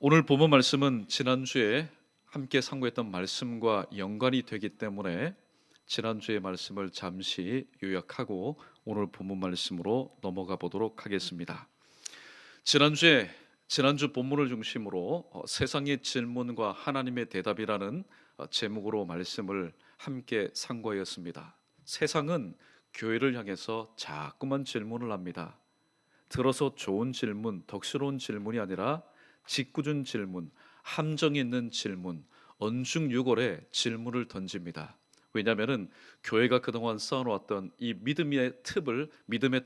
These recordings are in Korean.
오늘 본문 말씀은 지난주에 함께 상고했던 말씀과 연관이 되기 때문에 지난주의 말씀을 잠시 요약하고 오늘 본문 말씀으로 넘어가 보도록 하겠습니다. 지난주 본문을 중심으로 세상의 질문과 하나님의 대답이라는 제목으로 말씀을 함께 상고하였습니다. 세상은 교회를 향해서 자꾸만 질문을 합니다. 들어서 좋은 질문, 덕스러운 질문이 아니라 짓궂은 질문, 함정 있는 질문, 언중유골의 질문을 던집니다. 왜냐하면 교회가 그동안 쌓아놓았던 이 믿음의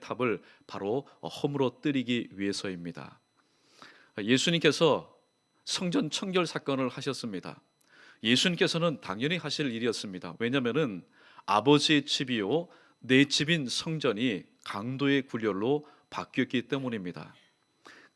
탑을 바로 허물어뜨리기 위해서입니다. 예수님께서 성전 청결 사건을 하셨습니다. 예수님께서는 당연히 하실 일이었습니다. 왜냐하면 아버지의 집이요 내 집인 성전이 강도의 굴열로 바뀌었기 때문입니다.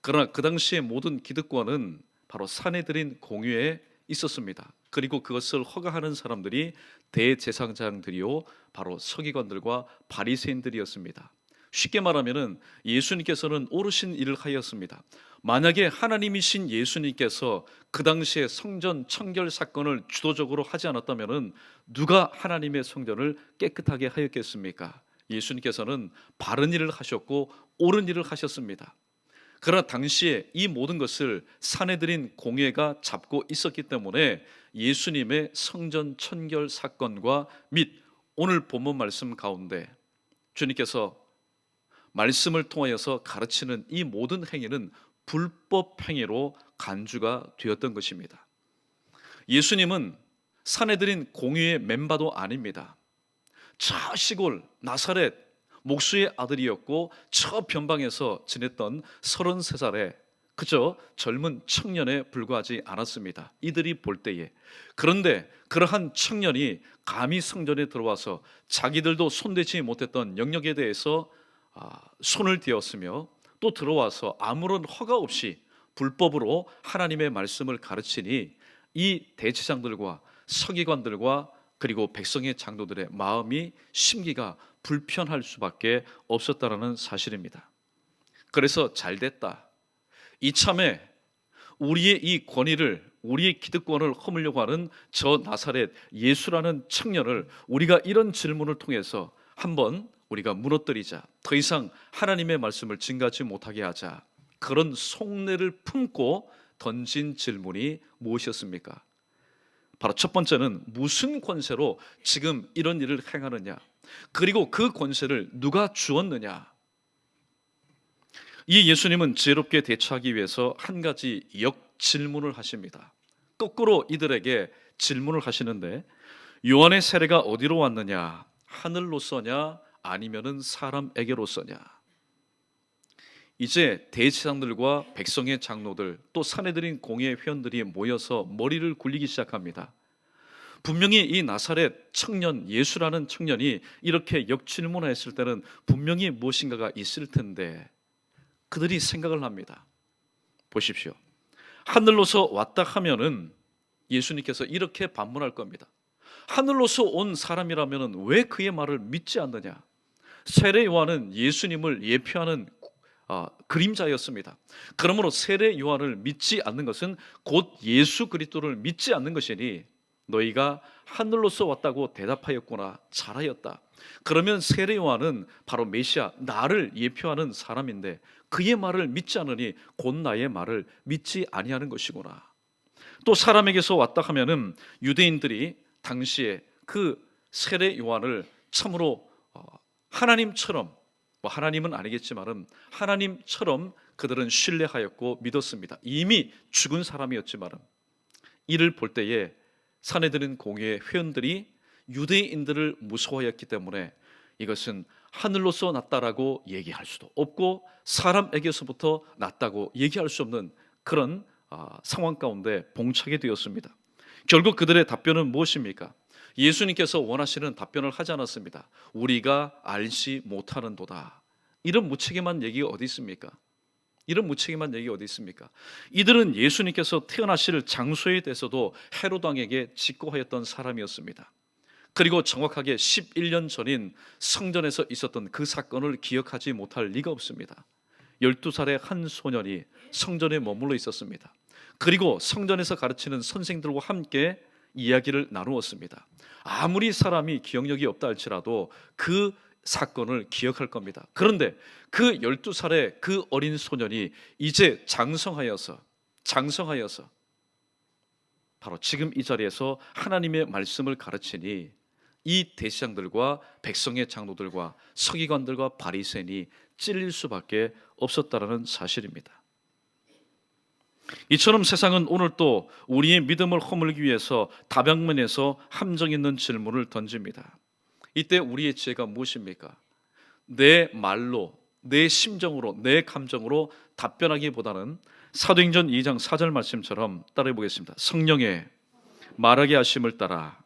그러나 그 당시의 모든 기득권은 바로 사내들인 공유에 있었습니다. 그리고 그것을 허가하는 사람들이 대제사장들이요 바로 서기관들과 바리새인들이었습니다. 쉽게 말하면 예수님께서는 옳으신 일을 하였습니다. 만약에 하나님이신 예수님께서 그 당시에 성전 청결 사건을 주도적으로 하지 않았다면 누가 하나님의 성전을 깨끗하게 하였겠습니까? 예수님께서는 바른 일을 하셨고 옳은 일을 하셨습니다. 그러나 당시에 이 모든 것을 사내들인 공회가 잡고 있었기 때문에 예수님의 성전 청결 사건과 및 오늘 본문 말씀 가운데 주님께서 말씀을 통하여서 가르치는 이 모든 행위는 불법 행위로 간주가 되었던 것입니다. 예수님은 사내들인 공회의 멤버도 아닙니다. 저 시골 나사렛 목수의 아들이었고 저 변방에서 지냈던 33살의 그저 젊은 청년에 불과하지 않았습니다. 이들이 볼 때에. 그런데 그러한 청년이 감히 성전에 들어와서 자기들도 손대지 못했던 영역에 대해서 손을 대었으며 또 들어와서 아무런 허가 없이 불법으로 하나님의 말씀을 가르치니 이 대제사장들과 서기관들과 그리고 백성의 장로들의 마음이 심기가 불편할 수밖에 없었다라는 사실입니다. 그래서 잘됐다. 이참에 우리의 이 권위를, 우리의 기득권을 허물려고 하는 저 나사렛 예수라는 청년을 우리가 이런 질문을 통해서 한번 우리가 무너뜨리자. 더 이상 하나님의 말씀을 증가하지 못하게 하자. 그런 속내를 품고 던진 질문이 무엇이었습니까? 바로 첫 번째는 무슨 권세로 지금 이런 일을 행하느냐, 그리고 그 권세를 누가 주었느냐. 이 예수님은 지혜롭게 대처하기 위해서 한 가지 역질문을 하십니다. 거꾸로 이들에게 질문을 하시는데 요한의 세례가 어디로 왔느냐, 하늘로서냐 아니면은 사람에게로서냐. 이제 대제사장들과 백성의 장로들 또 사내들인 공회 회원들이 모여서 머리를 굴리기 시작합니다. 분명히 이 나사렛 청년 예수라는 청년이 이렇게 역질문했을 때는 분명히 무엇인가가 있을 텐데 그들이 생각을 합니다. 보십시오. 하늘로서 왔다 하면은 예수님께서 이렇게 반문할 겁니다. 하늘로서 온 사람이라면 왜 그의 말을 믿지 않느냐. 세례 요한은 예수님을 예표하는 그림자였습니다. 그러므로 세례 요한을 믿지 않는 것은 곧 예수 그리스도를 믿지 않는 것이니 너희가 하늘로서 왔다고 대답하였구나. 잘하였다. 그러면 세례 요한은 바로 메시아 나를 예표하는 사람인데 그의 말을 믿지 않으니 곧 나의 말을 믿지 아니하는 것이구나. 또 사람에게서 왔다 하면은 유대인들이 당시에 그 세례 요한을 참으로 하나님처럼, 하나님은 아니겠지만은 하나님처럼 그들은 신뢰하였고 믿었습니다. 이미 죽은 사람이었지만은 이를 볼 때에 사내들인 공회의 회원들이 유대인들을 무서워했기 때문에 이것은 하늘로서 났다라고 얘기할 수도 없고 사람에게서부터 났다고 얘기할 수 없는 그런 상황 가운데 봉착이 되었습니다. 결국 그들의 답변은 무엇입니까? 예수님께서 원하시는 답변을 하지 않았습니다. 우리가 알지 못하는도다. 이런 무책임한 얘기가 어디 있습니까? 이런 무책임한 얘기가 어디 있습니까? 이들은 예수님께서 태어나실 장소에 대해서도 헤롯 왕에게 직고하였던 사람이었습니다. 그리고 정확하게 11년 전인 성전에서 있었던 그 사건을 기억하지 못할 리가 없습니다. 12살의 한 소년이 성전에 머물러 있었습니다. 그리고 성전에서 가르치는 선생들과 함께 이야기를 나누었습니다. 아무리 사람이 기억력이 없다 할지라도 그 사건을 기억할 겁니다. 그런데 그 12살의 그 어린 소년이 이제 장성하여서 바로 지금 이 자리에서 하나님의 말씀을 가르치니 이 대제사장들과 백성의 장로들과 서기관들과 바리새인이 찔릴 수밖에 없었다라는 사실입니다. 이처럼 세상은 오늘 또 우리의 믿음을 허물기 위해서 다방면에서 함정 있는 질문을 던집니다. 이때 우리의 지혜가 무엇입니까? 내 말로, 내 심정으로, 내 감정으로 답변하기보다는 사도행전 2장 4절 말씀처럼 따라해 보겠습니다. 성령의 말하게 하심을 따라.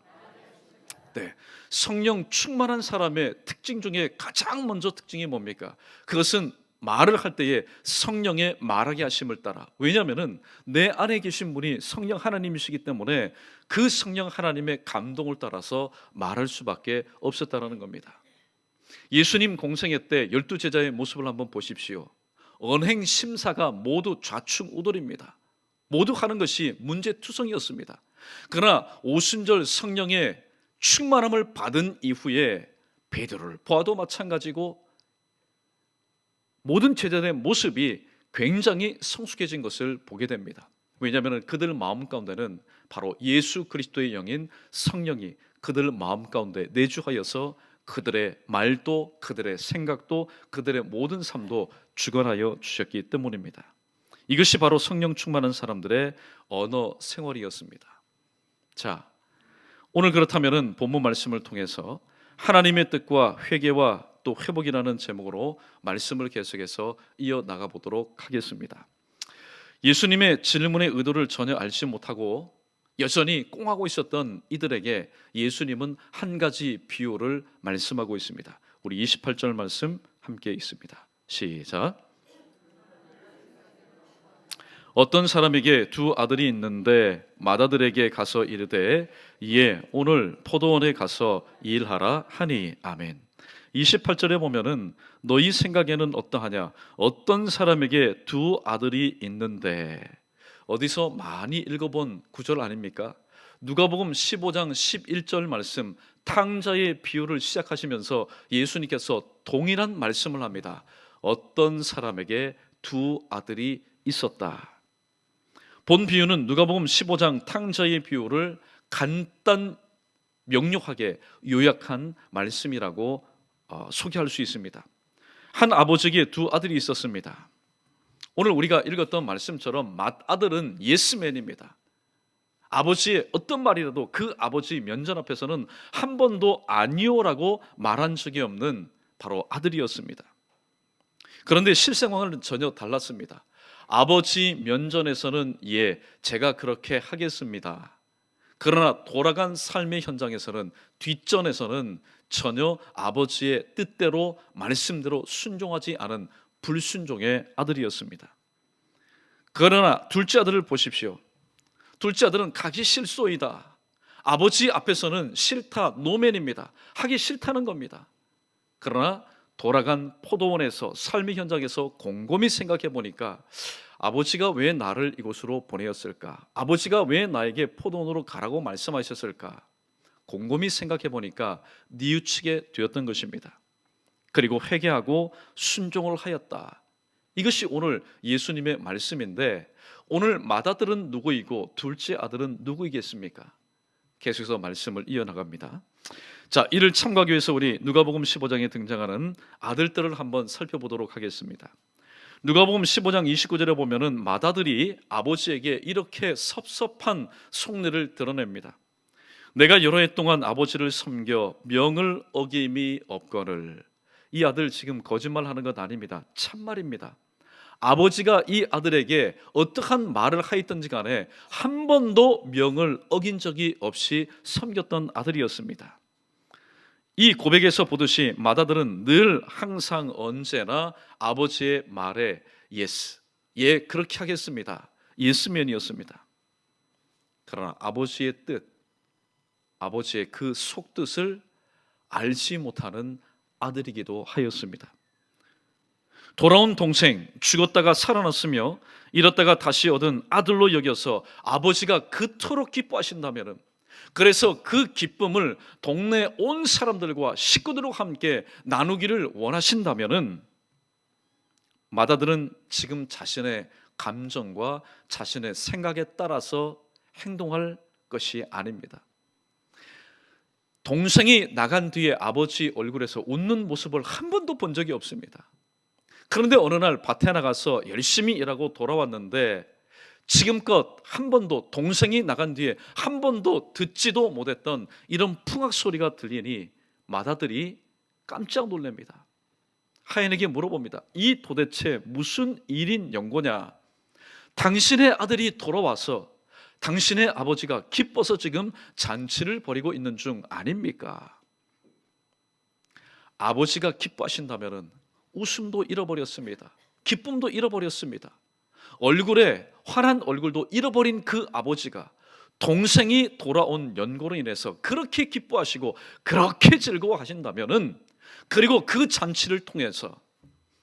네, 성령 충만한 사람의 특징 중에 가장 먼저 특징이 뭡니까? 그것은 말을 할 때에 성령의 말하게 하심을 따라. 왜냐하면 내 안에 계신 분이 성령 하나님이시기 때문에 그 성령 하나님의 감동을 따라서 말할 수밖에 없었다는 겁니다. 예수님 공생애 때 12제자의 모습을 한번 보십시오. 언행 심사가 모두 좌충우돌입니다. 모두 하는 것이 문제투성이었습니다. 그러나 오순절 성령의 충만함을 받은 이후에 베드로를 보아도 마찬가지고 모든 제자들의 모습이 굉장히 성숙해진 것을 보게 됩니다. 왜냐하면 그들 마음 가운데는 바로 예수 그리스도의 영인 성령이 그들 마음 가운데 내주하여서 그들의 말도 그들의 생각도 그들의 모든 삶도 주관하여 주셨기 때문입니다. 이것이 바로 성령 충만한 사람들의 언어 생활이었습니다. 자, 오늘 그렇다면 본문 말씀을 통해서 하나님의 뜻과 회개와 또 회복이라는 제목으로 말씀을 계속해서 이어나가 보도록 하겠습니다. 예수님의 질문의 의도를 전혀 알지 못하고 여전히 꽁하고 있었던 이들에게 예수님은 한 가지 비유를 말씀하고 있습니다. 우리 28절 말씀 함께 있습니다. 시작. 어떤 사람에게 두 아들이 있는데 맏아들에게 가서 이르되 예 오늘 포도원에 가서 일하라 하니 아멘. 28절에 보면은 너희 생각에는 어떠하냐? 어떤 사람에게 두 아들이 있는데, 어디서 많이 읽어본 구절 아닙니까? 누가복음 15장 11절 말씀, 탕자의 비유를 시작하시면서 예수님께서 동일한 말씀을 합니다. 어떤 사람에게 두 아들이 있었다. 본 비유는 누가복음 15장 탕자의 비유를 간단 명료하게 요약한 말씀이라고 소개할 수 있습니다. 한 아버지에게 두 아들이 있었습니다. 오늘 우리가 읽었던 말씀처럼 맏아들은 예스맨입니다. 아버지의 어떤 말이라도 그 아버지 면전 앞에서는 한 번도 아니오라고 말한 적이 없는 바로 아들이었습니다. 그런데 실생활은 전혀 달랐습니다. 아버지 면전에서는 예, 제가 그렇게 하겠습니다. 그러나 돌아간 삶의 현장에서는, 뒷전에서는 전혀 아버지의 뜻대로 말씀대로 순종하지 않은 불순종의 아들이었습니다. 그러나 둘째 아들을 보십시오. 둘째 아들은 가기 싫소이다. 아버지 앞에서는 싫다, 노맨입니다. 하기 싫다는 겁니다. 그러나 돌아간 포도원에서, 삶의 현장에서 곰곰이 생각해 보니까 아버지가 왜 나를 이곳으로 보내었을까? 아버지가 왜 나에게 포도원으로 가라고 말씀하셨을까? 곰곰이 생각해 보니까 뉘우치게 되었던 것입니다. 그리고 회개하고 순종을 하였다. 이것이 오늘 예수님의 말씀인데, 오늘 맏아들은 누구이고 둘째 아들은 누구이겠습니까? 계속해서 말씀을 이어나갑니다. 자, 이를 참고하기 위해서 우리 누가복음 15장에 등장하는 아들들을 한번 살펴보도록 하겠습니다. 누가복음 15장 29절에 보면은 맏아들이 아버지에게 이렇게 섭섭한 속내를 드러냅니다. 내가 여러 해 동안 아버지를 섬겨 명을 어김이 없거늘. 이 아들 지금 거짓말하는 것 아닙니다. 참말입니다. 아버지가 이 아들에게 어떠한 말을 하였든지 간에 한 번도 명을 어긴 적이 없이 섬겼던 아들이었습니다. 이 고백에서 보듯이 맏아들은 늘 항상 언제나 아버지의 말에 예스, 예 그렇게 하겠습니다, 예스맨이었습니다. 그러나 아버지의 뜻, 아버지의 그 속뜻을 알지 못하는 아들이기도 하였습니다. 돌아온 동생, 죽었다가 살아났으며 잃었다가 다시 얻은 아들로 여겨서 아버지가 그토록 기뻐하신다면, 그래서 그 기쁨을 동네 온 사람들과 식구들과 함께 나누기를 원하신다면, 맏아들은 지금 자신의 감정과 자신의 생각에 따라서 행동할 것이 아닙니다. 동생이 나간 뒤에 아버지 얼굴에서 웃는 모습을 한 번도 본 적이 없습니다. 그런데 어느 날 밭에 나가서 열심히 일하고 돌아왔는데 지금껏 한 번도, 동생이 나간 뒤에 한 번도 듣지도 못했던 이런 풍악 소리가 들리니 맏아들이 깜짝 놀랍니다. 하인에게 물어봅니다. 이 도대체 무슨 일인 연고냐? 당신의 아들이 돌아와서 당신의 아버지가 기뻐서 지금 잔치를 벌이고 있는 중 아닙니까? 아버지가 기뻐하신다면 웃음도 잃어버렸습니다. 기쁨도 잃어버렸습니다. 얼굴에 환한 얼굴도 잃어버린 그 아버지가 동생이 돌아온 연고로 인해서 그렇게 기뻐하시고 그렇게 즐거워하신다면은, 그리고 그 잔치를 통해서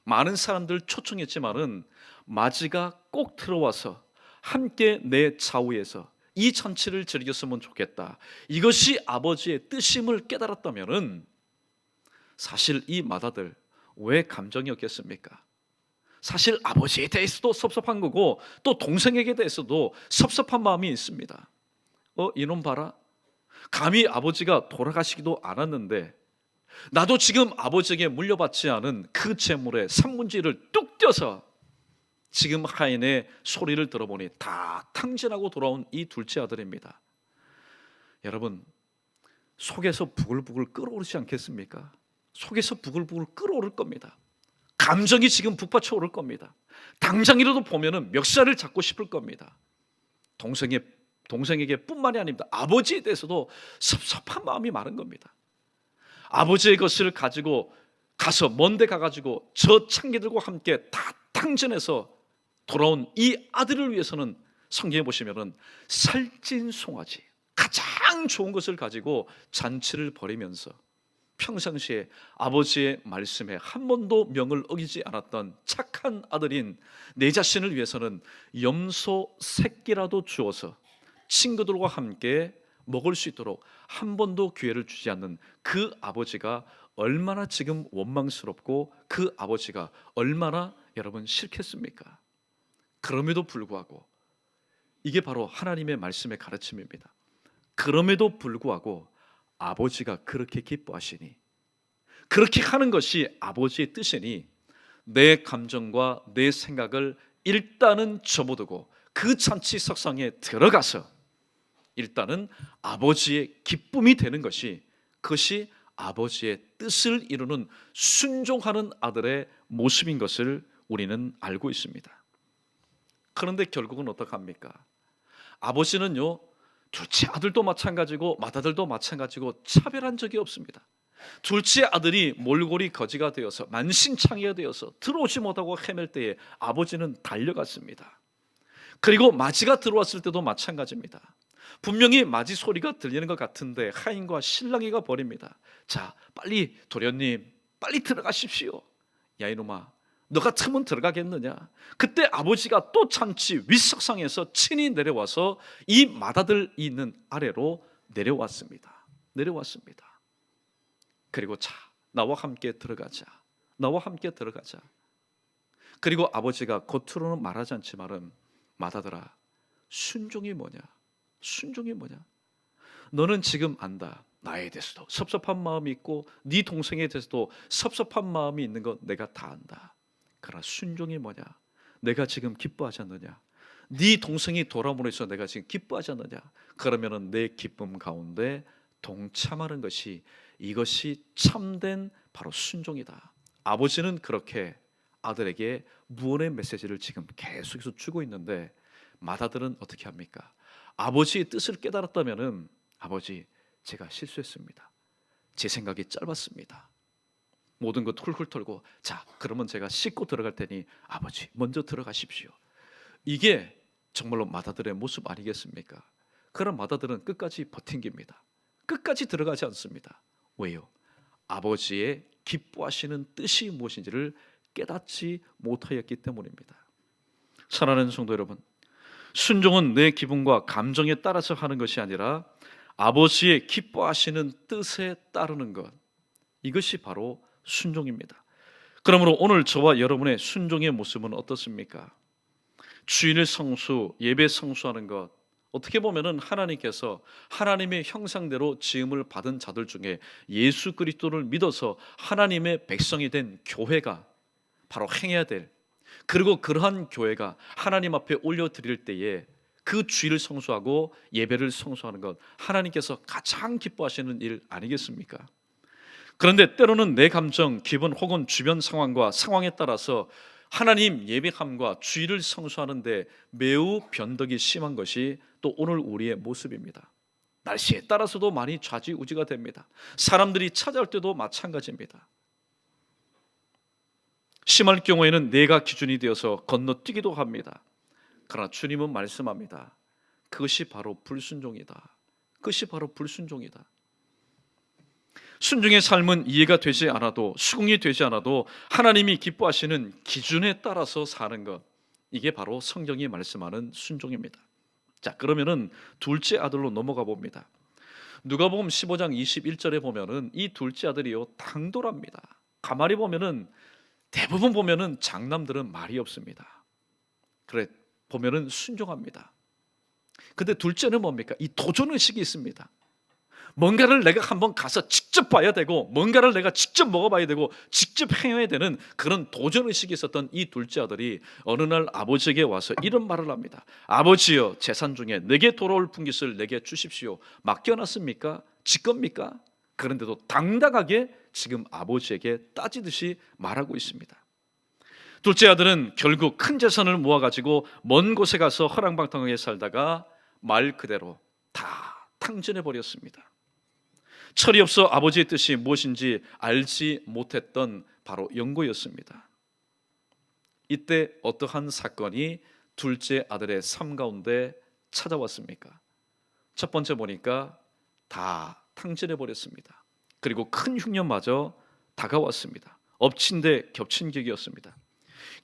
많은 사람들 초청했지만은 마지가 꼭 들어와서 함께 내 좌우에서 이 잔치를 즐겼으면 좋겠다, 이것이 아버지의 뜻임을 깨달았다면은 사실 이 맏아들 왜 감정이 없겠습니까? 사실 아버지에 대해서도 섭섭한 거고 또 동생에게 대해서도 섭섭한 마음이 있습니다. 이놈 봐라, 감히 아버지가 돌아가시기도 않았는데 나도 지금 아버지에게 물려받지 않은 그 재물의 3분의 1을 뚝 떼어서 지금 하인의 소리를 들어보니 다 탕진하고 돌아온 이 둘째 아들입니다. 여러분, 속에서 부글부글 끓어오르지 않겠습니까? 속에서 부글부글 끓어오를 겁니다. 감정이 지금 북받쳐 오를 겁니다. 당장이라도 보면은 멱살을 잡고 싶을 겁니다. 동생에게 뿐만이 아닙니다. 아버지에 대해서도 섭섭한 마음이 많은 겁니다. 아버지의 것을 가지고 가서 먼데 가가지고 저 창기들과 함께 다 탕진해서 돌아온 이 아들을 위해서는 성경에 보시면은 살찐 송아지, 가장 좋은 것을 가지고 잔치를 벌이면서 평상시에 아버지의 말씀에 한 번도 명을 어기지 않았던 착한 아들인 내 자신을 위해서는 염소 새끼라도 주어서 친구들과 함께 먹을 수 있도록 한 번도 기회를 주지 않는 그 아버지가 얼마나 지금 원망스럽고 그 아버지가 얼마나 여러분 싫겠습니까? 그럼에도 불구하고 이게 바로 하나님의 말씀의 가르침입니다. 그럼에도 불구하고 아버지가 그렇게 기뻐하시니, 그렇게 하는 것이 아버지의 뜻이니 내 감정과 내 생각을 일단은 접어두고 그 잔치 석상에 들어가서 일단은 아버지의 기쁨이 되는 것이, 그것이 아버지의 뜻을 이루는 순종하는 아들의 모습인 것을 우리는 알고 있습니다. 그런데 결국은 어떡합니까? 아버지는요, 둘째 아들도 마찬가지고 맏아들도 마찬가지고 차별한 적이 없습니다. 둘째 아들이 몰골이 거지가 되어서 만신창이가 되어서 들어오지 못하고 헤맬 때에 아버지는 달려갔습니다. 그리고 맞이가 들어왔을 때도 마찬가지입니다. 분명히 맞이 소리가 들리는 것 같은데 하인과 신랑이가 버립니다. 자, 빨리 도련님, 빨리 들어가십시오. 야 이놈아, 너 같으면 들어가겠느냐? 그때 아버지가 또 잔치 윗석상에서 친히 내려와서 이 맏아들이 있는 아래로 내려왔습니다. 그리고 자, 나와 함께 들어가자. 나와 함께 들어가자. 그리고 아버지가 겉으로는 말하지 않지만은, 맏아들아, 순종이 뭐냐? 순종이 뭐냐? 너는 지금 안다. 나에 대해서도 섭섭한 마음이 있고 네 동생에 대해서도 섭섭한 마음이 있는 것 내가 다 안다. 그러나 순종이 뭐냐? 내가 지금 기뻐하지 않느냐? 네 동생이 돌아옴으로 해서 내가 지금 기뻐하지 않느냐? 그러면은 내 기쁨 가운데 동참하는 것이, 이것이 참된 바로 순종이다. 아버지는 그렇게 아들에게 무언의 메시지를 지금 계속해서 주고 있는데, 맏아들은 어떻게 합니까? 아버지의 뜻을 깨달았다면은, 아버지, 제가 실수했습니다. 제 생각이 짧았습니다. 모든 것 훌훌 털고, 자, 그러면 제가 씻고 들어갈 테니 아버지 먼저 들어가십시오. 이게 정말로 맏아들의 모습 아니겠습니까? 그런 맏아들은 끝까지 버틴깁니다. 끝까지 들어가지 않습니다. 왜요? 아버지의 기뻐하시는 뜻이 무엇인지를 깨닫지 못하였기 때문입니다. 사랑하는 성도 여러분, 순종은 내 기분과 감정에 따라서 하는 것이 아니라 아버지의 기뻐하시는 뜻에 따르는 것, 이것이 바로 순종입니다. 그러므로 오늘 저와 여러분의 순종의 모습은 어떻습니까? 주일을 성수, 예배 성수하는 것, 어떻게 보면은 하나님께서 하나님의 형상대로 지음을 받은 자들 중에 예수 그리스도를 믿어서 하나님의 백성이 된 교회가 바로 행해야 될, 그리고 그러한 교회가 하나님 앞에 올려드릴 때에 그 주일을 성수하고 예배를 성수하는 것, 하나님께서 가장 기뻐하시는 일 아니겠습니까? 그런데 때로는 내 감정, 기분 혹은 주변 상황과 상황에 따라서 하나님 예배함과 주일을 성수하는데 매우 변덕이 심한 것이 또 오늘 우리의 모습입니다. 날씨에 따라서도 많이 좌지우지가 됩니다. 사람들이 찾아올 때도 마찬가지입니다. 심할 경우에는 내가 기준이 되어서 건너뛰기도 합니다. 그러나 주님은 말씀합니다. 그것이 바로 불순종이다. 그것이 바로 불순종이다. 순종의 삶은 이해가 되지 않아도, 수긍이 되지 않아도 하나님이 기뻐하시는 기준에 따라서 사는 것, 이게 바로 성경이 말씀하는 순종입니다. 자, 그러면은 둘째 아들로 넘어가 봅니다. 누가복음 15장 21절에 보면은 이 둘째 아들이요 당돌합니다. 가만히 보면은 대부분 보면은 장남들은 말이 없습니다. 그래 보면은 순종합니다. 근데 둘째는 뭡니까? 이 도전의식이 있습니다. 뭔가를 내가 한번 가서 직접 봐야 되고, 뭔가를 내가 직접 먹어봐야 되고, 직접 행해야 되는 그런 도전의식이 있었던 이 둘째 아들이 어느 날 아버지에게 와서 이런 말을 합니다. 아버지여, 재산 중에 내게 돌아올 분깃을 내게 주십시오. 맡겨놨습니까? 지 겁니까? 그런데도 당당하게 지금 아버지에게 따지듯이 말하고 있습니다. 둘째 아들은 결국 큰 재산을 모아가지고 먼 곳에 가서 허랑방탕하게 살다가 말 그대로 다 탕진해버렸습니다. 철이 없어 아버지의 뜻이 무엇인지 알지 못했던 바로 영고였습니다. 이때 어떠한 사건이 둘째 아들의 삶 가운데 찾아왔습니까? 첫 번째 보니까 다 탕진해버렸습니다. 그리고 큰 흉년마저 다가왔습니다. 엎친 데 겹친 격이었습니다.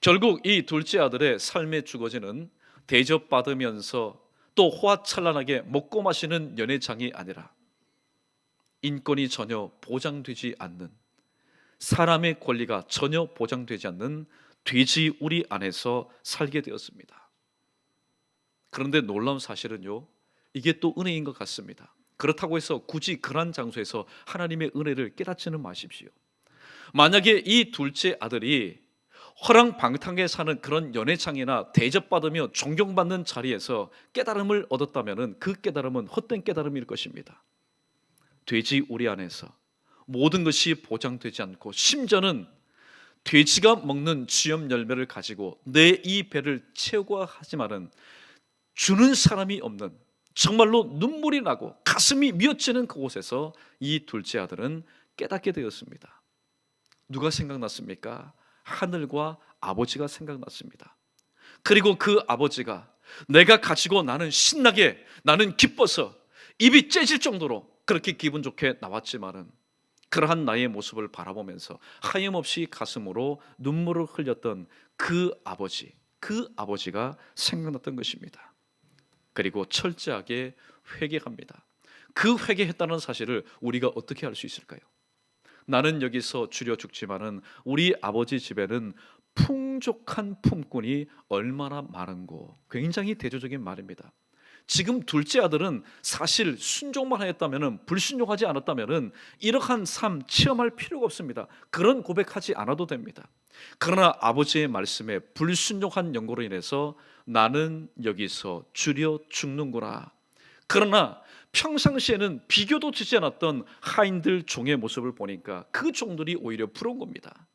결국 이 둘째 아들의 삶의 주거지는 대접받으면서 또 호화찬란하게 먹고 마시는 연회장이 아니라 인권이 전혀 보장되지 않는, 사람의 권리가 전혀 보장되지 않는 돼지우리 안에서 살게 되었습니다. 그런데 놀라운 사실은요, 이게 또 은혜인 것 같습니다. 그렇다고 해서 굳이 그런 장소에서 하나님의 은혜를 깨닫지는 마십시오. 만약에 이 둘째 아들이 허랑방탕하게 사는 그런 연회장이나 대접받으며 존경받는 자리에서 깨달음을 얻었다면 그 깨달음은 헛된 깨달음일 것입니다. 돼지우리 안에서 모든 것이 보장되지 않고, 심지어는 돼지가 먹는 쥐염 열매를 가지고 내 이 배를 채우고 하지만은 주는 사람이 없는, 정말로 눈물이 나고 가슴이 미어지는 그곳에서 이 둘째 아들은 깨닫게 되었습니다. 누가 생각났습니까? 하늘과 아버지가 생각났습니다. 그리고 그 아버지가 내가 가지고 나는 신나게, 나는 기뻐서 입이 째질 정도로 그렇게 기분 좋게 나왔지만은 그러한 나의 모습을 바라보면서 하염없이 가슴으로 눈물을 흘렸던 그 아버지가 생각났던 것입니다. 그리고 철저하게 회개합니다. 그 회개했다는 사실을 우리가 어떻게 알 수 있을까요? 나는 여기서 줄여 죽지만은 우리 아버지 집에는 풍족한 품꾼이 얼마나 많은고, 굉장히 대조적인 말입니다. 지금 둘째 아들은 사실 순종만 하였다면, 불순종하지 않았다면 이러한 삶 체험할 필요가 없습니다. 그런 고백하지 않아도 됩니다. 그러나 아버지의 말씀에 불순종한 연고로 인해서 나는 여기서 줄여 죽는구나. 그러나 평상시에는 비교도 되지 않았던 하인들 종의 모습을 보니까 그 종들이 오히려 부러운 겁니다.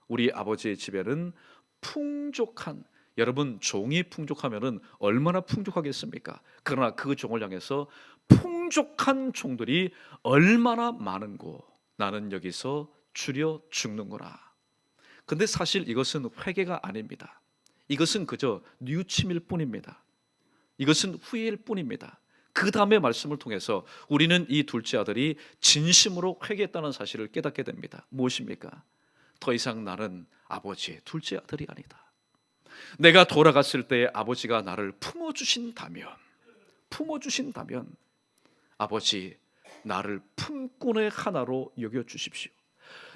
우리 아버지의 집에는 풍족한, 여러분 종이 풍족하면은 얼마나 풍족하겠습니까? 그러나 그 종을 향해서 풍족한 종들이 얼마나 많은고 나는 여기서 줄여 죽는구나. 근데 사실 이것은 회개가 아닙니다. 이것은 그저 뉘우침일 뿐입니다. 이것은 후회일 뿐입니다. 그 다음의 말씀을 통해서 우리는 이 둘째 아들이 진심으로 회개했다는 사실을 깨닫게 됩니다. 무엇입니까? 더 이상 나는 아버지의 둘째 아들이 아니다. 내가 돌아갔을 때 아버지가 나를 품어주신다면 아버지, 나를 품꾼의 하나로 여겨주십시오.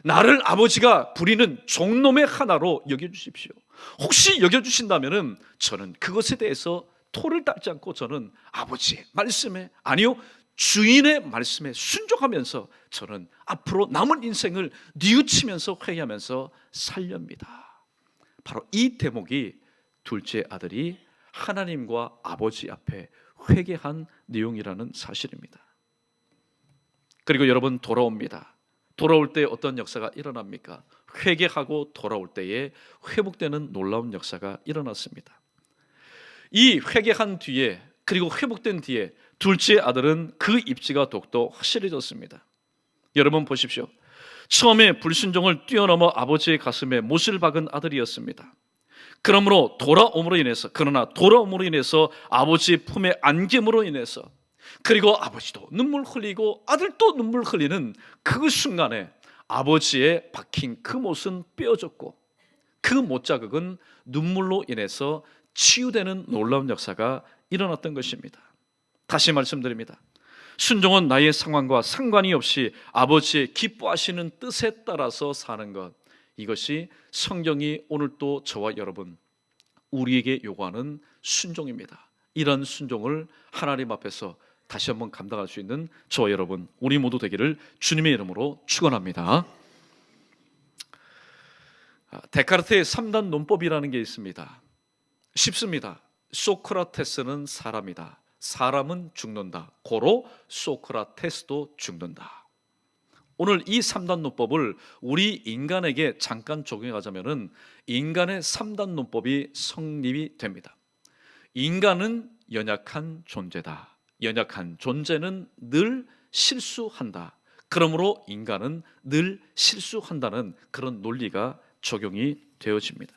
나를 아버지가 부리는 종놈의 하나로 여겨주십시오. 혹시 여겨주신다면 저는 그것에 대해서 토를 달지 않고 저는 아버지의 말씀에, 아니요, 주인의 말씀에 순종하면서 저는 앞으로 남은 인생을 뉘우치면서 회개하면서 살렵니다. 바로 이 대목이 둘째 아들이 하나님과 아버지 앞에 회개한 내용이라는 사실입니다. 그리고 여러분, 돌아옵니다. 돌아올 때 어떤 역사가 일어납니까? 회개하고 돌아올 때에 회복되는 놀라운 역사가 일어났습니다. 이 회개한 뒤에, 그리고 회복된 뒤에 둘째 아들은 그 입지가 더욱더 확실해졌습니다. 여러분 보십시오. 처음에 불순종을 뛰어넘어 아버지의 가슴에 못을 박은 아들이었습니다. 그러나 돌아옴으로 인해서 아버지의 품에 안김으로 인해서, 그리고 아버지도 눈물 흘리고 아들도 눈물 흘리는 그 순간에 아버지의 박힌 그 못은 뼈어졌고 그 못자국은 눈물로 인해서 치유되는 놀라운 역사가 일어났던 것입니다. 다시 말씀드립니다. 순종은 나의 상황과 상관이 없이 아버지의 기뻐하시는 뜻에 따라서 사는 것, 이것이 성경이 오늘 또 저와 여러분, 우리에게 요구하는 순종입니다. 이런 순종을 하나님 앞에서 다시 한번 감당할 수 있는 저와 여러분, 우리 모두 되기를 주님의 이름으로 축원합니다. 데카르트의 3단 논법이라는 게 있습니다. 쉽습니다. 소크라테스는 사람이다. 사람은 죽는다. 고로 소크라테스도 죽는다. 오늘 이 3단 논법을 우리 인간에게 잠깐 적용해 가자면은 인간의 3단 논법이 성립이 됩니다. 인간은 연약한 존재다. 연약한 존재는 늘 실수한다. 그러므로 인간은 늘 실수한다는 그런 논리가 적용이 되어집니다.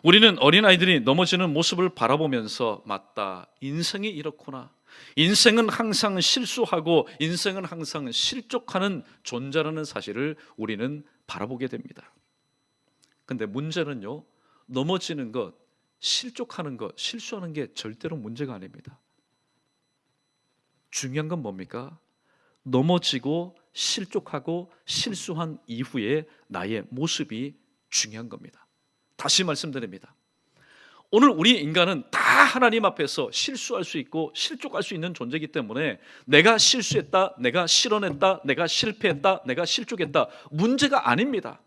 우리는 어린아이들이 넘어지는 모습을 바라보면서, 맞다, 인생이 이렇구나, 인생은 항상 실수하고 인생은 항상 실족하는 존재라는 사실을 우리는 바라보게 됩니다. 근데 문제는요, 넘어지는 것, 실족하는 것, 실수하는 게 절대로 문제가 아닙니다. 중요한 건 뭡니까? 넘어지고 실족하고 실수한 이후에 나의 모습이 중요한 겁니다. 다시 말씀드립니다. 오늘 우리 인간은 다 하나님 앞에서 실수할 수 있고 실족할 수 있는 존재이기 때문에 내가 실수했다, 내가 실언했다, 내가 실패했다, 내가 실족했다, 문제가 아닙니다.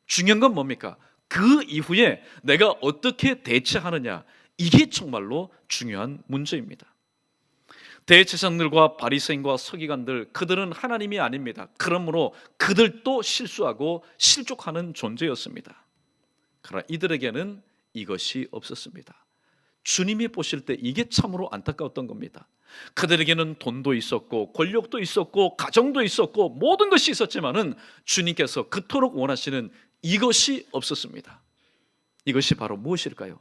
중요한 건 뭡니까? 그 이후에 내가 어떻게 대처하느냐, 이게 정말로 중요한 문제입니다. 대제사장들과 바리새인과 서기관들, 그들은 하나님이 아닙니다. 그러므로 그들도 실수하고 실족하는 존재였습니다. 그러나 이들에게는 이것이 없었습니다. 주님이 보실 때 이게 참으로 안타까웠던 겁니다. 그들에게는 돈도 있었고 권력도 있었고 가정도 있었고 모든 것이 있었지만은 주님께서 그토록 원하시는 이것이 없었습니다. 이것이 바로 무엇일까요?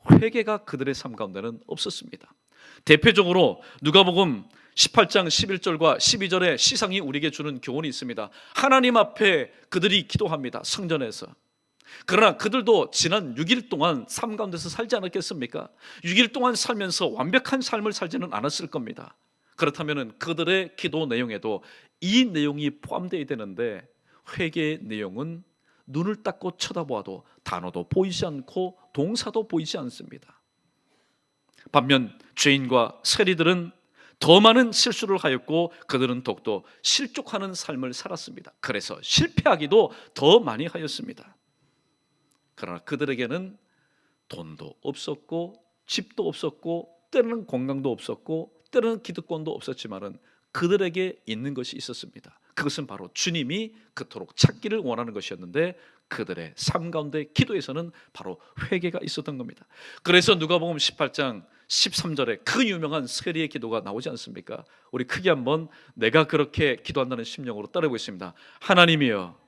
회개가 그들의 삶 가운데는 없었습니다. 대표적으로 누가복음 18장 11절과 12절의 시상이 우리에게 주는 교훈이 있습니다. 하나님 앞에 그들이 기도합니다. 성전에서. 그러나 그들도 지난 6일 동안 삶 가운데서 살지 않았겠습니까? 6일 동안 살면서 완벽한 삶을 살지는 않았을 겁니다. 그렇다면 그들의 기도 내용에도 이 내용이 포함되어야 되는데, 회개의 내용은 눈을 닦고 쳐다보아도 단어도 보이지 않고 동사도 보이지 않습니다. 반면 죄인과 세리들은 더 많은 실수를 하였고 그들은 더욱더 실족하는 삶을 살았습니다. 그래서 실패하기도 더 많이 하였습니다. 그러나 그들에게는 돈도 없었고 집도 없었고 때로는 건강도 없었고 때로는 기득권도 없었지만은 그들에게 있는 것이 있었습니다. 그것은 바로 주님이 그토록 찾기를 원하는 것이었는데, 그들의 삶 가운데 기도에서는 바로 회개가 있었던 겁니다. 그래서 누가복음 18장 13절에 그 유명한 세리의 기도가 나오지 않습니까? 우리 크게 한번 내가 그렇게 기도한다는 심령으로 따라해보겠습니다. 하나님이여,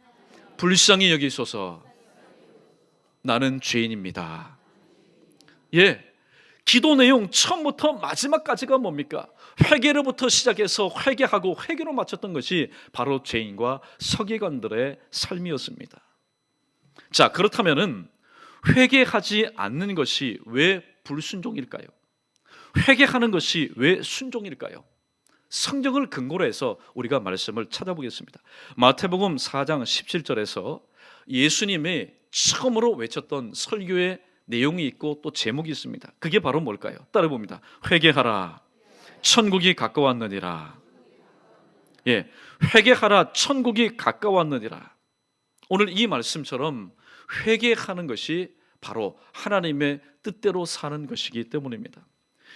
불쌍히 여기소서. 나는 죄인입니다. 예, 기도 내용 처음부터 마지막까지가 뭡니까? 회개로부터 시작해서 회개하고 회개로 마쳤던 것이 바로 죄인과 서기관들의 삶이었습니다. 자, 그렇다면은 회개하지 않는 것이 왜 불순종일까요? 회개하는 것이 왜 순종일까요? 성경을 근거로 해서 우리가 말씀을 찾아보겠습니다. 마태복음 4장 17절에서 예수님이 처음으로 외쳤던 설교의 내용이 있고 또 제목이 있습니다. 그게 바로 뭘까요? 따라 봅니다. 회개하라, 천국이 가까웠느니라. 예, 회개하라, 천국이 가까웠느니라. 오늘 이 말씀처럼 회개하는 것이 바로 하나님의 뜻대로 사는 것이기 때문입니다.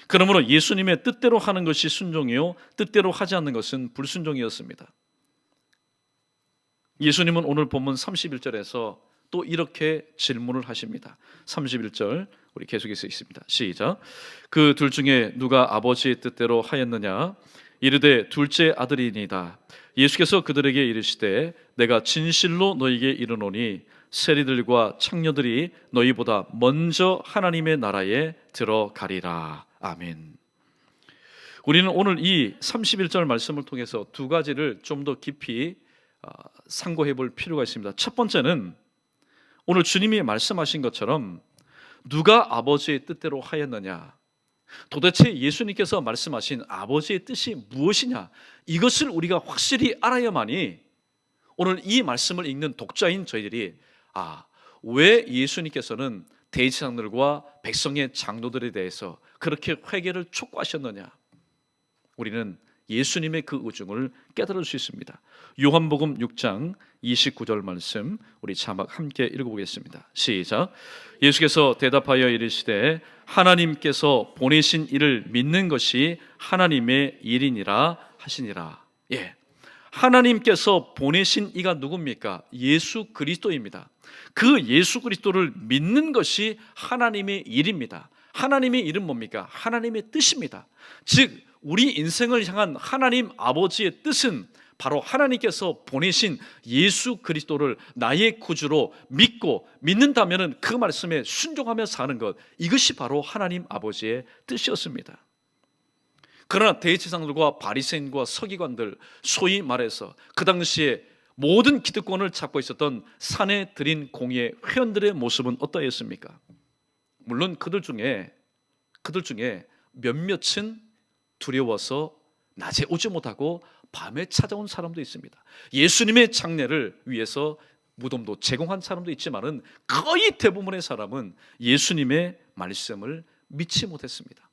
그러므로 예수님의 뜻대로 하는 것이 순종이요, 뜻대로 하지 않는 것은 불순종이었습니다. 예수님은 오늘 본문 31절에서 또 이렇게 질문을 하십니다. 31절 우리 계속해서 있습니다. 시작. 그 둘 중에 누가 아버지의 뜻대로 하였느냐? 이르되 둘째 아들이니이다. 예수께서 그들에게 이르시되 내가 진실로 너희에게 이르노니 세리들과 창녀들이 너희보다 먼저 하나님의 나라에 들어가리라. 아멘. 우리는 오늘 이 31절 말씀을 통해서 두 가지를 좀 더 깊이 상고해 볼 필요가 있습니다. 첫 번째는 오늘 주님이 말씀하신 것처럼 누가 아버지의 뜻대로 하였느냐, 도대체 예수님께서 말씀하신 아버지의 뜻이 무엇이냐, 이것을 우리가 확실히 알아야만이 오늘 이 말씀을 읽는 독자인 저희들이 왜 예수님께서는 대제사장들과 백성의 장로들에 대해서 그렇게 회개를 촉구하셨느냐, 우리는 예수님의 그 의중을 깨달을 수 있습니다. 요한복음 6장 29절 말씀 우리 자막 함께 읽어보겠습니다. 시작. 예수께서 대답하여 이르시되 하나님께서 보내신 이를 믿는 것이 하나님의 일이니라 하시니라. 예, 하나님께서 보내신 이가 누굽니까? 예수 그리스도입니다. 그 예수 그리스도를 믿는 것이 하나님의 일입니다. 하나님의 일은 뭡니까? 하나님의 뜻입니다. 즉 우리 인생을 향한 하나님 아버지의 뜻은 바로 하나님께서 보내신 예수 그리스도를 나의 구주로 믿는다면 그 말씀에 순종하며 사는 것, 이것이 바로 하나님 아버지의 뜻이었습니다. 그러나 대제사장들과 바리새인과 서기관들, 소위 말해서 그 당시에 모든 기득권을 잡고 있었던 산헤드린 공의회 회원들의 모습은 어떠했습니까? 물론 그들 중에 몇몇은 두려워서 낮에 오지 못하고 밤에 찾아온 사람도 있습니다. 예수님의 장례를 위해서 무덤도 제공한 사람도 있지만은 거의 대부분의 사람은 예수님의 말씀을 믿지 못했습니다.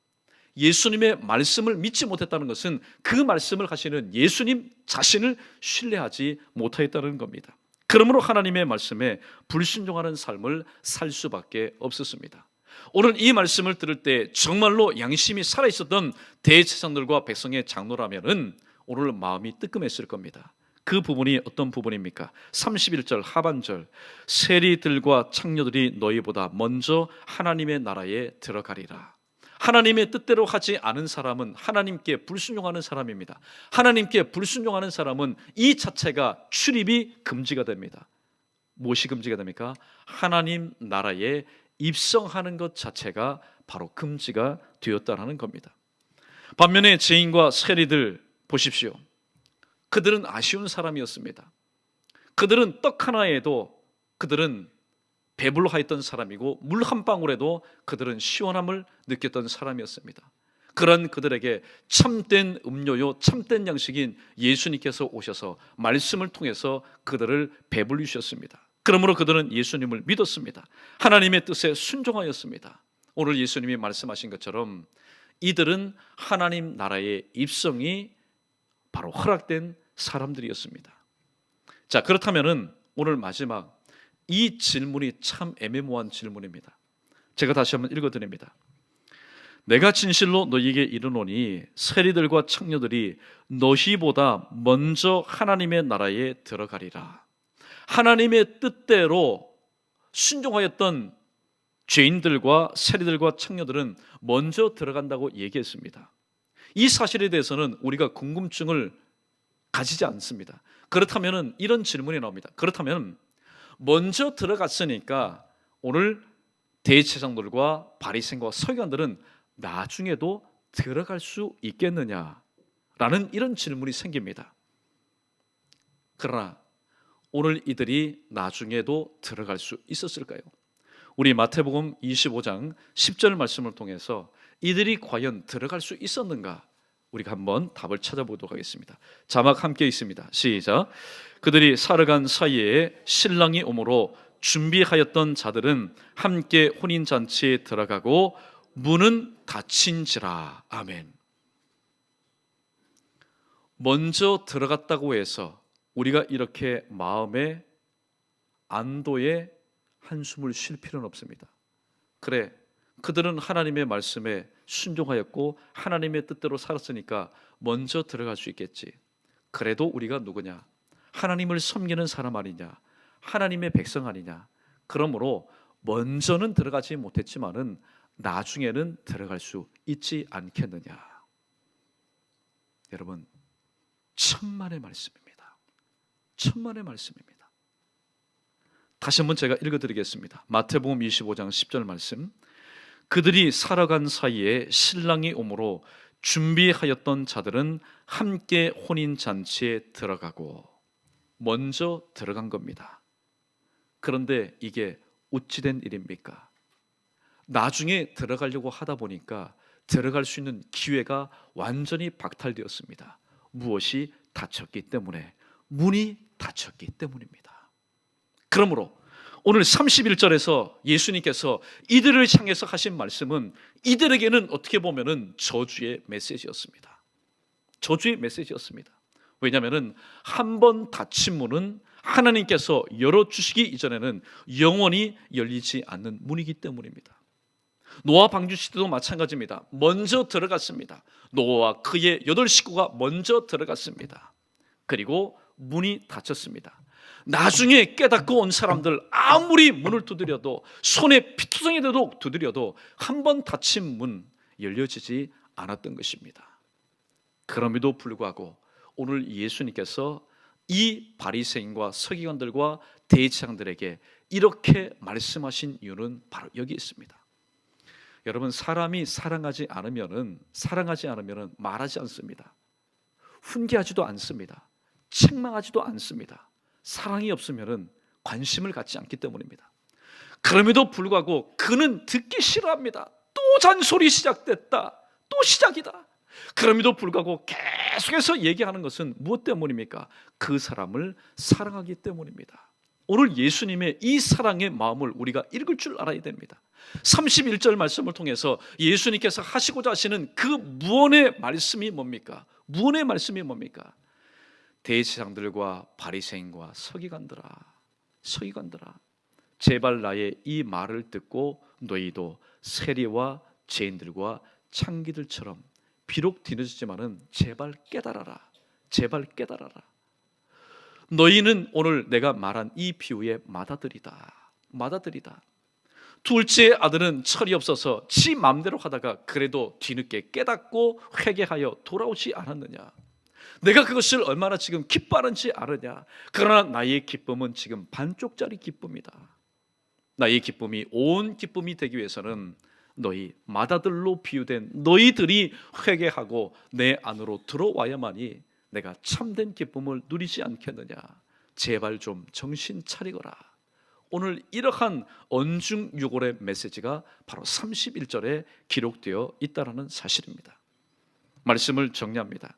예수님의 말씀을 믿지 못했다는 것은 그 말씀을 하시는 예수님 자신을 신뢰하지 못하였다는 겁니다. 그러므로 하나님의 말씀에 불순종하는 삶을 살 수밖에 없었습니다. 오늘 이 말씀을 들을 때 정말로 양심이 살아있었던 대제사장들과 백성의 장로라면은 오늘 마음이 뜨끔했을 겁니다. 그 부분이 어떤 부분입니까? 31절 하반절, 세리들과 창녀들이 너희보다 먼저 하나님의 나라에 들어가리라. 하나님의 뜻대로 하지 않은 사람은 하나님께 불순종하는 사람입니다. 하나님께 불순종하는 사람은 이 자체가 출입이 금지가 됩니다. 무엇이 금지가 됩니까? 하나님 나라에 입성하는 것 자체가 바로 금지가 되었다는 겁니다. 반면에 죄인과 세리들 보십시오. 그들은 아쉬운 사람이었습니다. 그들은 떡 하나에도 그들은 배불러 하였던 사람이고 물 한 방울에도 그들은 시원함을 느꼈던 사람이었습니다. 그런 그들에게 참된 음료요, 참된 양식인 예수님께서 오셔서 말씀을 통해서 그들을 배불리셨습니다. 그러므로 그들은 예수님을 믿었습니다. 하나님의 뜻에 순종하였습니다. 오늘 예수님이 말씀하신 것처럼 이들은 하나님 나라의 입성이 바로 허락된 사람들이었습니다. 자, 그렇다면은 오늘 마지막 이 질문이 참 애매모호한 질문입니다. 제가 다시 한번 읽어드립니다. 내가 진실로 너희에게 이르노니 세리들과 창녀들이 너희보다 먼저 하나님의 나라에 들어가리라. 하나님의 뜻대로 순종하였던 죄인들과 세리들과 창녀들은 먼저 들어간다고 얘기했습니다. 이 사실에 대해서는 우리가 궁금증을 가지지 않습니다. 그렇다면 이런 질문이 나옵니다. 그렇다면 먼저 들어갔으니까 오늘 대제사장들과 바리새인과 서기관들은 나중에도 들어갈 수 있겠느냐라는 이런 질문이 생깁니다. 그러나 오늘 이들이 나중에도 들어갈 수 있었을까요? 우리 마태복음 25장 10절 말씀을 통해서 이들이 과연 들어갈 수 있었는가? 우리가 한번 답을 찾아보도록 하겠습니다. 자막 함께 있습니다. 시작. 그들이 살아간 사이에 신랑이 오므로 준비하였던 자들은 함께 혼인잔치에 들어가고 문은 닫힌지라. 아멘. 먼저 들어갔다고 해서 우리가 이렇게 마음의 안도에 한숨을 쉴 필요는 없습니다. 그래, 그들은 하나님의 말씀에 순종하였고 하나님의 뜻대로 살았으니까 먼저 들어갈 수 있겠지. 그래도 우리가 누구냐? 하나님을 섬기는 사람 아니냐? 하나님의 백성 아니냐? 그러므로 먼저는 들어가지 못했지만은 나중에는 들어갈 수 있지 않겠느냐? 여러분, 천만의 말씀입니다. 천만의 말씀입니다. 다시 한번 제가 읽어드리겠습니다. 마태복음 25장 10절 말씀. 그들이 살아간 사이에 신랑이 오므로 준비하였던 자들은 함께 혼인잔치에 들어가고, 먼저 들어간 겁니다. 그런데 이게 어찌된 일입니까? 나중에 들어가려고 하다 보니까 들어갈 수 있는 기회가 완전히 박탈되었습니다. 무엇이 닫혔기 때문에, 문이 닫혔기 때문입니다. 그러므로 오늘 31절에서 예수님께서 이들을 향해서 하신 말씀은 이들에게는 어떻게 보면은 저주의 메시지였습니다. 저주의 메시지였습니다. 왜냐하면 한 번 닫힌 문은 하나님께서 열어주시기 이전에는 영원히 열리지 않는 문이기 때문입니다. 노아 방주 시대도 마찬가지입니다. 먼저 들어갔습니다. 노아와 그의 8 식구가 먼저 들어갔습니다. 그리고 문이 닫혔습니다. 나중에 깨닫고 온 사람들 아무리 문을 두드려도, 손에 피투성이 되도록 두드려도 한 번 닫힌 문 열려지지 않았던 것입니다. 그럼에도 불구하고 오늘 예수님께서 이 바리새인과 서기관들과 대제사장들에게 이렇게 말씀하신 이유는 바로 여기 있습니다. 여러분, 사람이 사랑하지 않으면은 말하지 않습니다. 훈계하지도 않습니다. 책망하지도 않습니다. 사랑이 없으면은 관심을 갖지 않기 때문입니다. 그럼에도 불구하고 그는 듣기 싫어합니다. 또 잔소리 시작됐다. 또 시작이다. 그럼에도 불구하고 계속해서 얘기하는 것은 무엇 때문입니까? 그 사람을 사랑하기 때문입니다. 오늘 예수님의 이 사랑의 마음을 우리가 읽을 줄 알아야 됩니다. 31절 말씀을 통해서 예수님께서 하시고자 하시는 그 무언의 말씀이 뭡니까? 무언의 말씀이 뭡니까? 대제사장들과 바리새인과 서기관들아, 제발 나의 이 말을 듣고 너희도 세리와 죄인들과 창기들처럼 비록 뒤늦지만은 제발 깨달아라. 너희는 오늘 내가 말한 이 비유의 맏아들이다. 둘째 아들은 철이 없어서 지 마음대로 하다가 그래도 뒤늦게 깨닫고 회개하여 돌아오지 않았느냐? 내가 그것을 얼마나 지금 기뻐하는지 아느냐? 그러나 나의 기쁨은 지금 반쪽짜리 기쁨이다. 나의 기쁨이 온 기쁨이 되기 위해서는 너희 맏아들로 비유된 너희들이 회개하고 내 안으로 들어와야만이 내가 참된 기쁨을 누리지 않겠느냐? 제발 좀 정신 차리거라. 오늘 이러한 언중유골의 메시지가 바로 31절에 기록되어 있다는 사실입니다. 말씀을 정리합니다.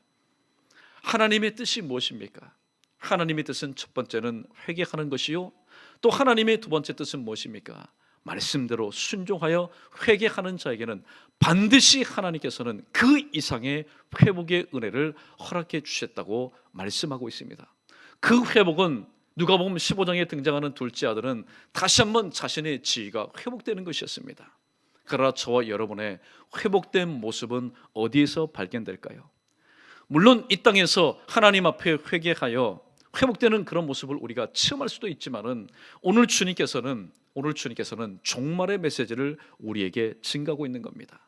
하나님의 뜻이 무엇입니까? 하나님의 뜻은 첫 번째는 회개하는 것이요, 또 하나님의 두 번째 뜻은 무엇입니까? 말씀대로 순종하여 회개하는 자에게는 반드시 하나님께서는 그 이상의 회복의 은혜를 허락해 주셨다고 말씀하고 있습니다. 그 회복은 누가복음 15장에 등장하는 둘째 아들은 다시 한번 자신의 지위가 회복되는 것이었습니다. 그러나 저와 여러분의 회복된 모습은 어디에서 발견될까요? 물론 이 땅에서 하나님 앞에 회개하여 회복되는 그런 모습을 우리가 체험할 수도 있지만은 오늘 주님께서는 종말의 메시지를 우리에게 증가하고 있는 겁니다.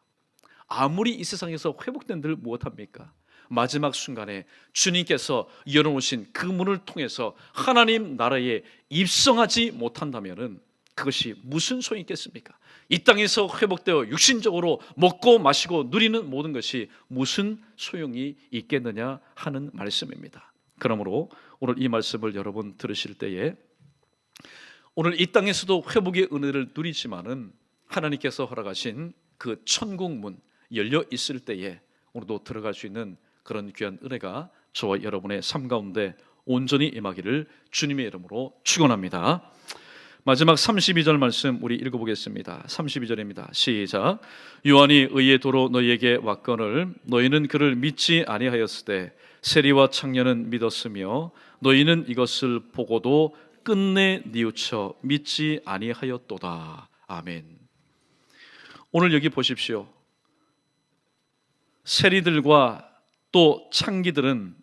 아무리 이 세상에서 회복된들 무엇합니까? 마지막 순간에 주님께서 열어놓으신 그 문을 통해서 하나님 나라에 입성하지 못한다면은 그것이 무슨 소용이 있겠습니까? 이 땅에서 회복되어 육신적으로 먹고 마시고 누리는 모든 것이 무슨 소용이 있겠느냐 하는 말씀입니다. 그러므로 오늘 이 말씀을 여러분 들으실 때에 오늘 이 땅에서도 회복의 은혜를 누리지만은 하나님께서 허락하신 그 천국 문 열려 있을 때에 오늘도 들어갈 수 있는 그런 귀한 은혜가 저와 여러분의 삶 가운데 온전히 임하기를 주님의 이름으로 축원합니다. 마지막 32절 말씀 우리 읽어보겠습니다. 32절입니다. 시작. 요한이 의의 도로 너희에게 왔거늘 너희는 그를 믿지 아니하였으되 세리와 창녀는 믿었으며 너희는 이것을 보고도 끝내 뉘우쳐 믿지 아니하였도다. 아멘. 오늘 여기 보십시오. 세리들과 또 창기들은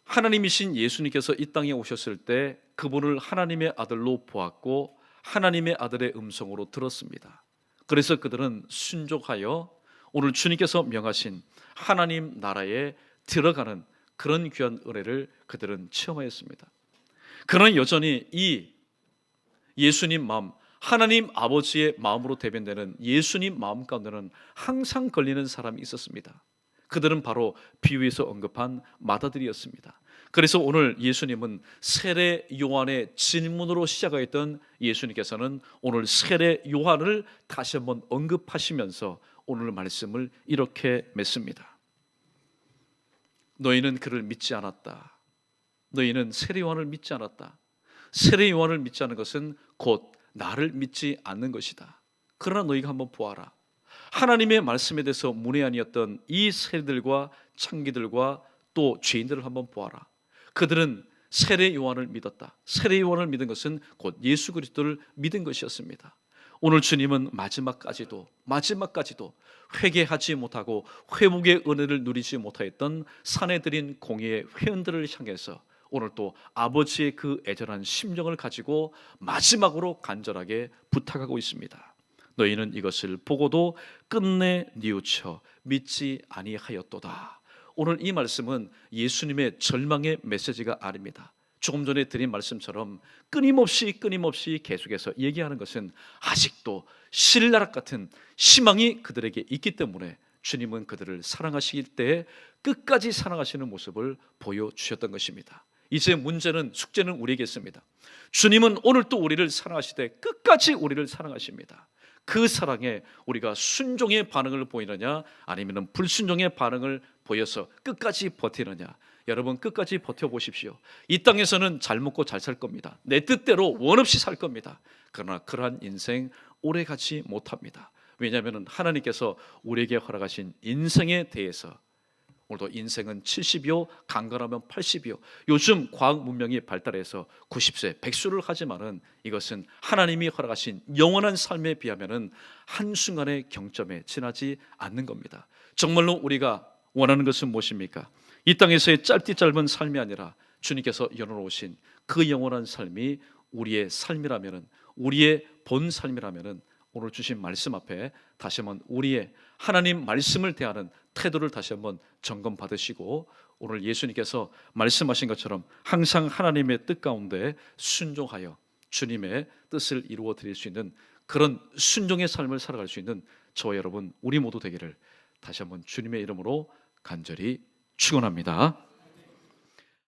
하나님이신 예수님께서 이 땅에 오셨을 때 그분을 하나님의 아들로 보았고 하나님의 아들의 음성으로 들었습니다. 그래서 그들은 순종하여 오늘 주님께서 명하신 하나님 나라에 들어가는 그런 귀한 은혜를 그들은 체험하였습니다. 그러나 여전히 이 예수님 마음, 하나님 아버지의 마음으로 대변되는 예수님 마음 가운데는 항상 걸리는 사람이 있었습니다. 그들은 바로 비유에서 언급한 마다들이었습니다. 그래서 오늘 예수님은 세례 요한의 질문으로 시작하였던 예수님께서는 오늘 세례 요한을 다시 한번 언급하시면서 오늘 말씀을 이렇게 맺습니다. 너희는 그를 믿지 않았다. 너희는 세례 요한을 믿지 않았다. 세례 요한을 믿지 않는 것은 곧 나를 믿지 않는 것이다. 그러나 너희가 한번 보아라. 하나님의 말씀에 대해서 문외한이었던 이 세리들과 창기들과 또 죄인들을 한번 보아라. 그들은 세례 요한을 믿었다. 세례 요한을 믿은 것은 곧 예수 그리스도를 믿은 것이었습니다. 오늘 주님은 마지막까지도 회개하지 못하고 회복의 은혜를 누리지 못하였던 사내들인 공의의 회원들을 향해서 오늘 또 아버지의 그 애절한 심정을 가지고 마지막으로 간절하게 부탁하고 있습니다. 너희는 이것을 보고도 끝내 뉘우쳐 믿지 아니하였도다. 오늘 이 말씀은 예수님의 절망의 메시지가 아닙니다. 조금 전에 드린 말씀처럼 끊임없이 계속해서 얘기하는 것은 아직도 신라락 같은 희망이 그들에게 있기 때문에 주님은 그들을 사랑하시길 때 끝까지 사랑하시는 모습을 보여주셨던 것입니다. 이제 문제는 숙제는 우리에게 있습니다. 주님은 오늘 또 우리를 사랑하시되 끝까지 우리를 사랑하십니다. 그 사랑에 우리가 순종의 반응을 보이느냐 아니면 불순종의 반응을 보여서 끝까지 버티느냐. 여러분 끝까지 버텨보십시오. 이 땅에서는 잘 먹고 잘 살 겁니다. 내 뜻대로 원 없이 살 겁니다. 그러나 그러한 인생 오래 가지 못합니다. 왜냐하면 하나님께서 우리에게 허락하신 인생에 대해서 오늘도 인생은 70이요 강건하면 80이요. 요즘 과학 문명이 발달해서 90세 100수를 하지만은 이것은 하나님이 허락하신 영원한 삶에 비하면은 한순간의 경점에 지나지 않는 겁니다. 정말로 우리가 원하는 것은 무엇입니까? 이 땅에서의 짧은 삶이 아니라 주님께서 열어놓으신 그 영원한 삶이 우리의 삶이라면은 우리의 본 삶이라면은 오늘 주신 말씀 앞에 다시 한번 우리의 하나님 말씀을 대하는 태도를 다시 한번 점검 받으시고 오늘 예수님께서 말씀하신 것처럼 항상 하나님의 뜻 가운데 순종하여 주님의 뜻을 이루어 드릴 수 있는 그런 순종의 삶을 살아갈 수 있는 저와 여러분 우리 모두 되기를 다시 한번 주님의 이름으로 간절히 축원합니다.